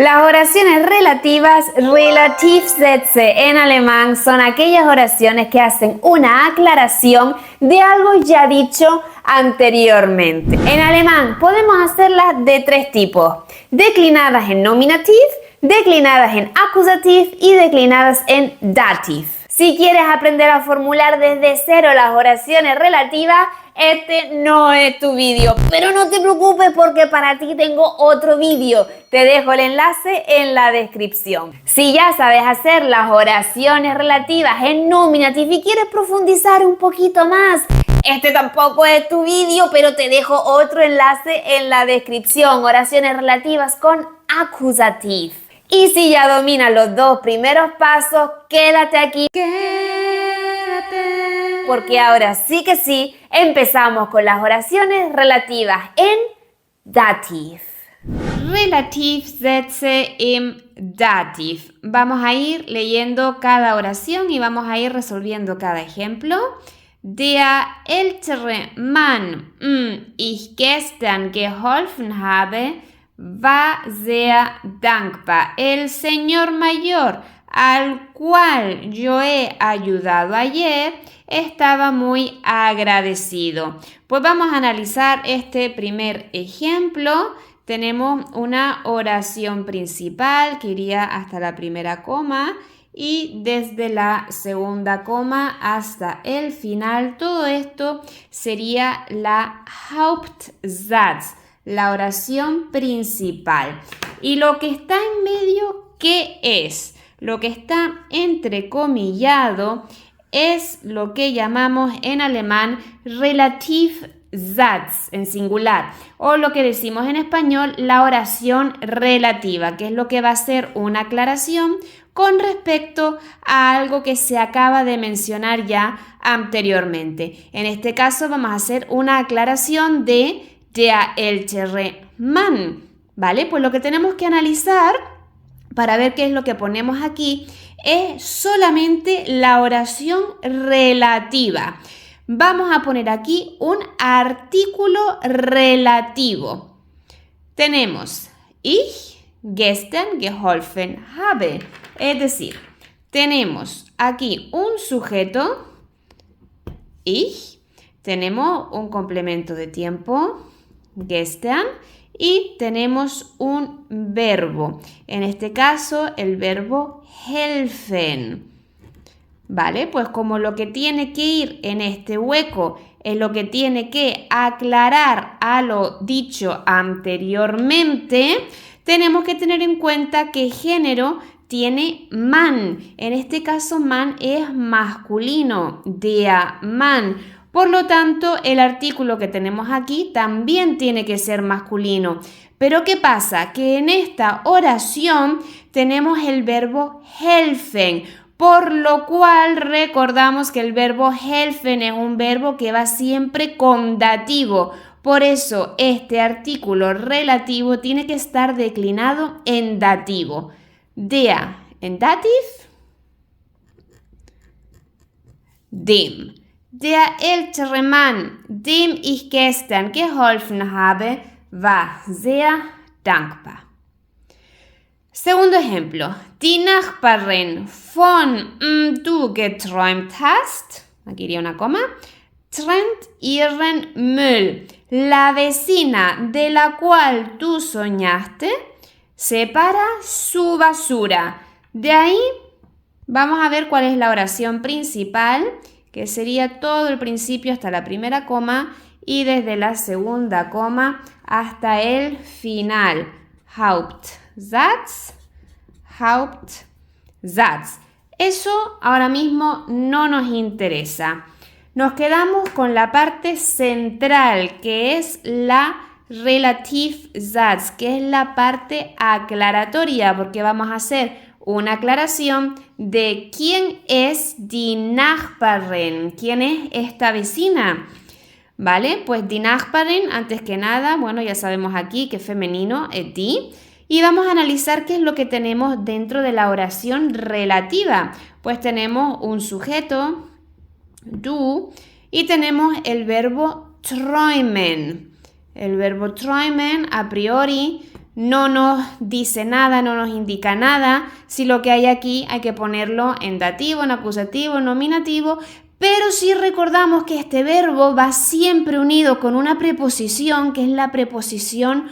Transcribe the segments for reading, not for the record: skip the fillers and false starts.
Las oraciones relativas, Relativsätze en alemán, son aquellas oraciones que hacen una aclaración de algo ya dicho anteriormente. En alemán podemos hacerlas de tres tipos: declinadas en nominativ, declinadas en accusativ y declinadas en dativ. Si quieres aprender a formular desde cero las oraciones relativas, este no es tu vídeo, pero no te preocupes porque para ti tengo otro vídeo. Te dejo el enlace en la descripción. Si ya sabes hacer las oraciones relativas en nominativ y quieres profundizar un poquito más, este tampoco es tu vídeo, pero te dejo otro enlace en la descripción. Oraciones relativas con accusativ. Y si ya dominas los dos primeros pasos, quédate aquí. Quédate. Porque ahora sí que sí, empezamos con las oraciones relativas en dativ. Relativsätze im Dativ. Vamos a ir leyendo cada oración y vamos a ir resolviendo cada ejemplo. Der ältere Mann, ich gestern geholfen habe, war sehr dankbar. El señor mayor al cual yo he ayudado ayer estaba muy agradecido. Pues vamos a analizar este primer ejemplo. Tenemos una oración principal que iría hasta la primera coma y desde la segunda coma hasta el final. Todo esto sería la Hauptsatz, la oración principal. Y lo que está en medio, ¿qué es? Lo que está entrecomillado es lo que llamamos en alemán Relativsatz en singular, o lo que decimos en español la oración relativa, que es lo que va a ser una aclaración con respecto a algo que se acaba de mencionar ya anteriormente. En este caso vamos a hacer una aclaración de der ältere Mann, ¿vale? Pues lo que tenemos que analizar para ver qué es lo que ponemos aquí es solamente la oración relativa. Vamos a poner aquí un artículo relativo. Tenemos ich gestern geholfen habe. Es decir, tenemos aquí un sujeto, ich, tenemos un complemento de tiempo, gestern, y tenemos un verbo. En este caso, el verbo helfen. ¿Vale? Pues como lo que tiene que ir en este hueco es lo que tiene que aclarar a lo dicho anteriormente, tenemos que tener en cuenta que género tiene man. En este caso, man es masculino, der Mann. Por lo tanto, el artículo que tenemos aquí también tiene que ser masculino. Pero ¿qué pasa? Que en esta oración tenemos el verbo helfen, por lo cual recordamos que el verbo helfen es un verbo que va siempre con dativo. Por eso este artículo relativo tiene que estar declinado en dativo. Der en dativ, dem. Der ältere Mann, dem ich gestern geholfen habe, war sehr dankbar. Segundo ejemplo. Die Nachbarin von du geträumt hast, aquí iría una coma, trennt ihren Müll. La vecina de la cual tú soñaste separa su basura. De ahí vamos a ver cuál es la oración principal, que sería todo el principio hasta la primera coma y desde la segunda coma hasta el final. Hauptsatz, Hauptsatz. Eso ahora mismo no nos interesa. Nos quedamos con la parte central, que es la Relativsatz, que es la parte aclaratoria, porque vamos a hacer una aclaración de quién es die Nachbarin, quién es esta vecina, ¿vale? Pues die Nachbarin, antes que nada, bueno, ya sabemos aquí que femenino es die, y vamos a analizar qué es lo que tenemos dentro de la oración relativa. Pues tenemos un sujeto, du, y tenemos el verbo träumen. El verbo träumen a priori no nos dice nada, no nos indica nada. Si lo que hay aquí hay que ponerlo en dativo, en acusativo, en nominativo. Pero si recordamos que este verbo va siempre unido con una preposición, que es la preposición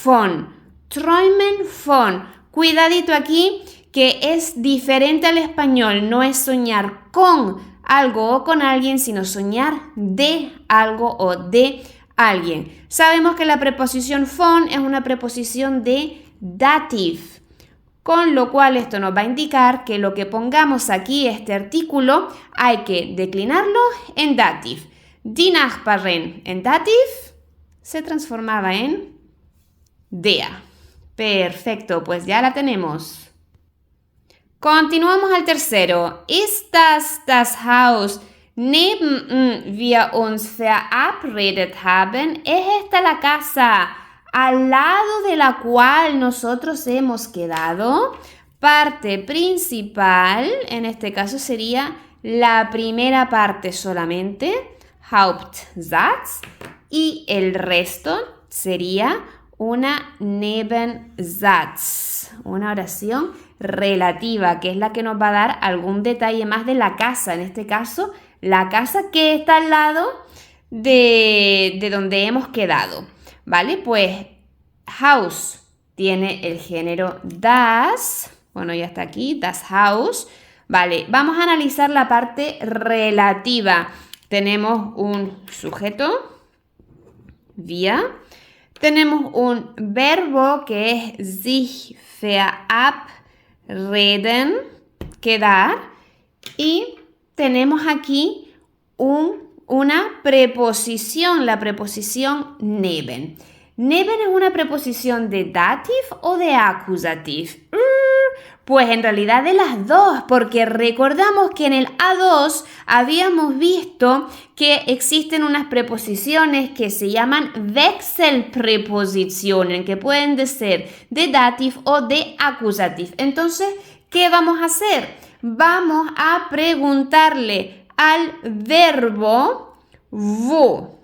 von. Träumen von. Cuidadito aquí, que es diferente al español. No es soñar con algo o con alguien, sino soñar de algo o de alguien. Sabemos que la preposición von es una preposición de dative. Con lo cual esto nos va a indicar que lo que pongamos aquí, este artículo, hay que declinarlo en dativ. Die Nachbarin en dativ se transformaba en der. Perfecto, pues ya la tenemos. Continuamos al tercero. Ist das Haus, neben wir uns verabredet haben? ¿Es esta la casa al lado de la cual nosotros hemos quedado? Parte principal, en este caso sería la primera parte solamente, Hauptsatz, y el resto sería una Nebensatz, una oración relativa, que es la que nos va a dar algún detalle más de la casa, en este caso, la casa que está al lado de donde hemos quedado. ¿Vale? Pues Haus tiene el género das. Bueno, ya está aquí, das Haus. Vale, vamos a analizar la parte relativa. Tenemos un sujeto, wir. Tenemos un verbo que es sich verabreden, quedar. Y tenemos aquí una preposición, la preposición neben. ¿Neben es una preposición de dativ o de acusativ? Pues en realidad de las dos, porque recordamos que en el A2 habíamos visto que existen unas preposiciones que se llaman Wechselpräpositionen, que pueden ser de dativ o de acusativ. Entonces, ¿qué vamos a hacer? Vamos a preguntarle al verbo wo.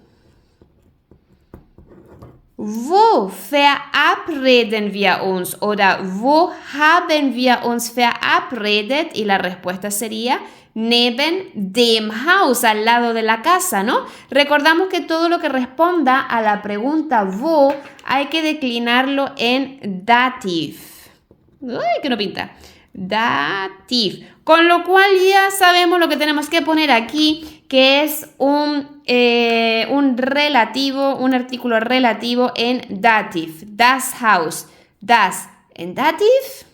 Wo verabreden wir uns? Oder wo haben wir uns verabredet? Y la respuesta sería neben dem Haus, al lado de la casa, ¿no? Recordamos que todo lo que responda a la pregunta wo hay que declinarlo en dativ. ¡Ay, que no pinta! Dativ. Con lo cual ya sabemos lo que tenemos que poner aquí, que es un relativo, un artículo relativo en dativ. Das Haus. Das en dativ.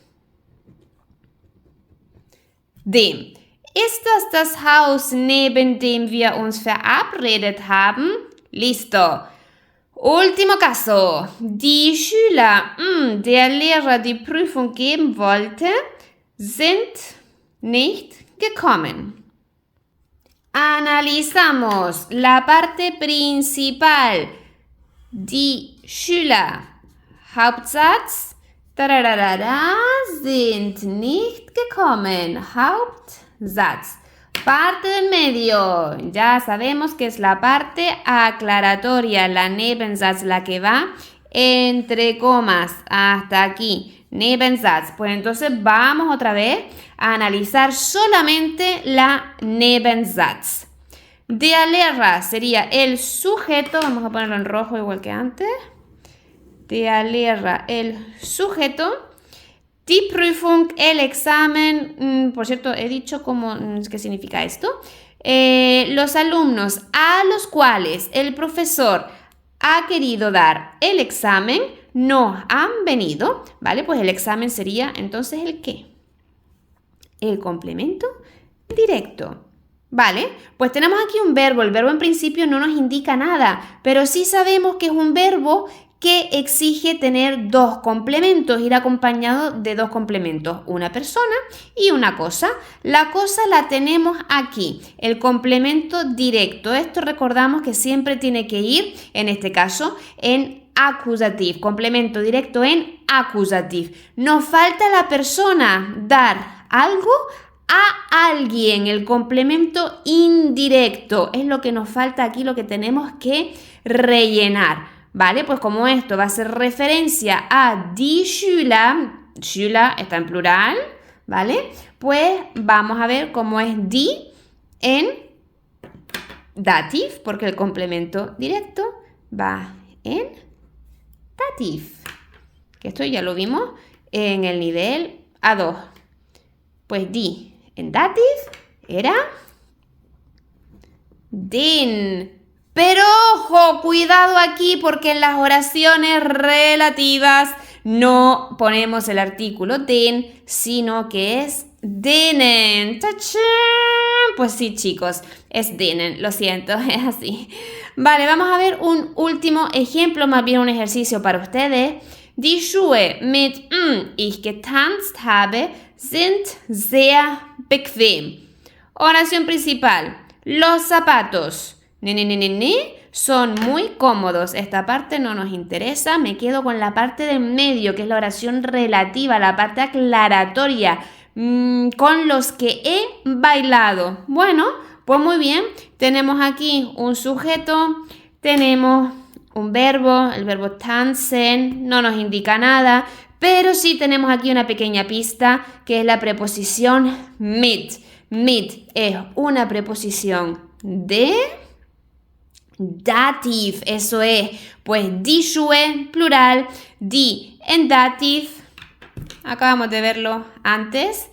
Dem. Ist das Haus, neben dem wir uns verabredet haben? Listo. Último caso. Die Schüler, der Lehrer die Prüfung geben wollte, sind nicht gekommen. Analizamos la parte principal. Die Schüler, Hauptsatz, sind nicht gekommen. Hauptsatz. Parte del medio. Ya sabemos que es la parte aclaratoria, la Nebensatz, la que va entre comas hasta aquí. Nebensatz. Pues entonces vamos otra vez a analizar solamente la Nebensatz. Der Lehrer sería el sujeto. Vamos a ponerlo en rojo igual que antes. Der Lehrer, el sujeto. Die Prüfung, el examen. Por cierto, he dicho qué significa esto. Los alumnos a los cuales el profesor ha querido dar el examen no han venido, ¿vale? Pues el examen sería entonces el ¿qué? El complemento directo, ¿vale? Pues tenemos aquí un verbo. El verbo en principio no nos indica nada, pero sí sabemos que es un verbo que exige tener dos complementos, ir acompañado de dos complementos, una persona y una cosa. La cosa la tenemos aquí, el complemento directo. Esto recordamos que siempre tiene que ir, en este caso, en acusativ, complemento directo en acusativ. Nos falta la persona, dar algo a alguien, el complemento indirecto. Es lo que nos falta aquí, lo que tenemos que rellenar. ¿vale? Pues como esto va a hacer referencia a die Schüler, Schüler está en plural, ¿vale? Pues vamos a ver cómo es die en dativ, porque el complemento directo va en dativ. Que esto ya lo vimos en el nivel A2. Pues die en dativ era den. Pero ojo, cuidado aquí porque en las oraciones relativas no ponemos el artículo den, sino que es denen. ¡Tachán! Pues sí, chicos, es denen, lo siento, es así. Vale, vamos a ver un último ejemplo, más bien un ejercicio para ustedes. Die Schuhe mit ich getanzt habe sind sehr bequem. Oración principal. Los zapatos son muy cómodos. Esta parte no nos interesa. Me quedo con la parte del medio, que es la oración relativa, la parte aclaratoria. Con los que he bailado. Bueno, pues muy bien. Tenemos aquí un sujeto. Tenemos un verbo, el verbo tanzen. No nos indica nada. Pero sí tenemos aquí una pequeña pista, que es la preposición mit. Mit es una preposición de dativ, eso es, pues die Schuhe, plural, die en dativ, acabamos de verlo antes,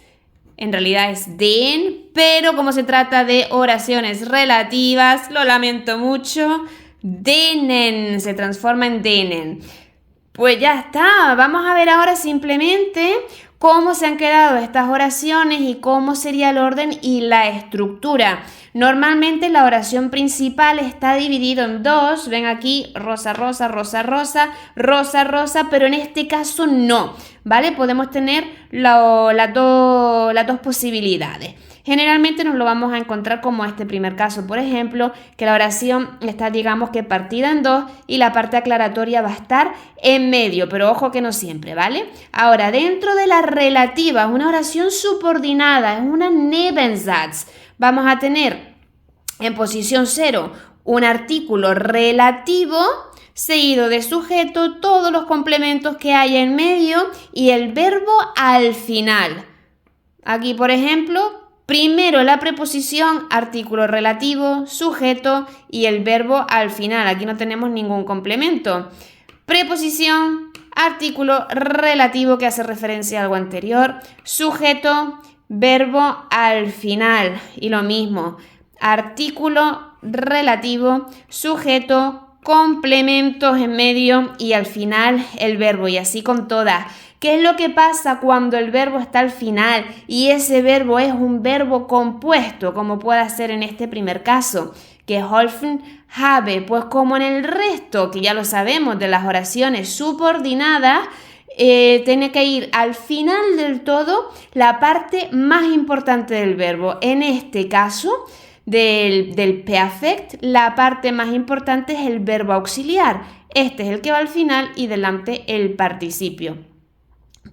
en realidad es den, pero como se trata de oraciones relativas, lo lamento mucho, denen, se transforma en denen. Pues ya está, vamos a ver ahora simplemente cómo se han quedado estas oraciones y cómo sería el orden y la estructura. Normalmente la oración principal está dividida en dos. Ven aquí, rosa, rosa, rosa, rosa, rosa, rosa, pero en este caso no, ¿vale? Podemos tener las dos posibilidades. Generalmente nos lo vamos a encontrar como este primer caso, por ejemplo, que la oración está, digamos que partida en dos y la parte aclaratoria va a estar en medio, pero ojo que no siempre, ¿vale? Ahora, dentro de la relativa, una oración subordinada, es una Nebensatz. Vamos a tener en posición 0 un artículo relativo seguido de sujeto, todos los complementos que hay en medio y el verbo al final. Aquí, por ejemplo, primero la preposición, artículo relativo, sujeto y el verbo al final. Aquí no tenemos ningún complemento. Preposición, artículo relativo que hace referencia a algo anterior, sujeto, verbo al final. Y lo mismo, artículo relativo, sujeto, complementos en medio y al final el verbo. Y así con todas. ¿Qué es lo que pasa cuando el verbo está al final y ese verbo es un verbo compuesto, como puede ser en este primer caso? Geholfen habe, pues como en el resto, que ya lo sabemos, de las oraciones subordinadas, tiene que ir al final del todo la parte más importante del verbo. En este caso, del perfect, la parte más importante es el verbo auxiliar. Este es el que va al final y delante el participio.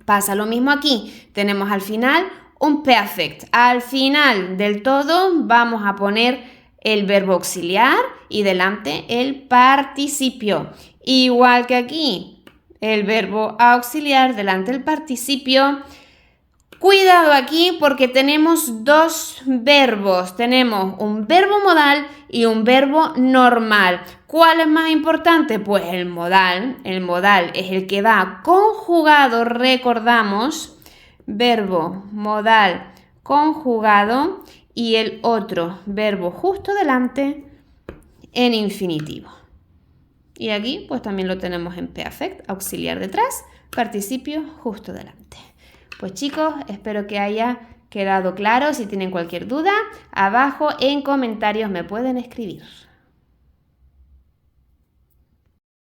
Pasa lo mismo aquí, tenemos al final un perfect. Al final del todo vamos a poner el verbo auxiliar y delante el participio. Igual que aquí, el verbo auxiliar delante el participio. Cuidado aquí porque tenemos dos verbos. Tenemos un verbo modal y un verbo normal. ¿Cuál es más importante? Pues el modal. El modal es el que va conjugado, recordamos. Verbo modal conjugado y el otro verbo justo delante en infinitivo. Y aquí pues también lo tenemos en perfect, auxiliar detrás, participio justo delante. Pues chicos, espero que haya quedado claro. Si tienen cualquier duda, abajo en comentarios me pueden escribir.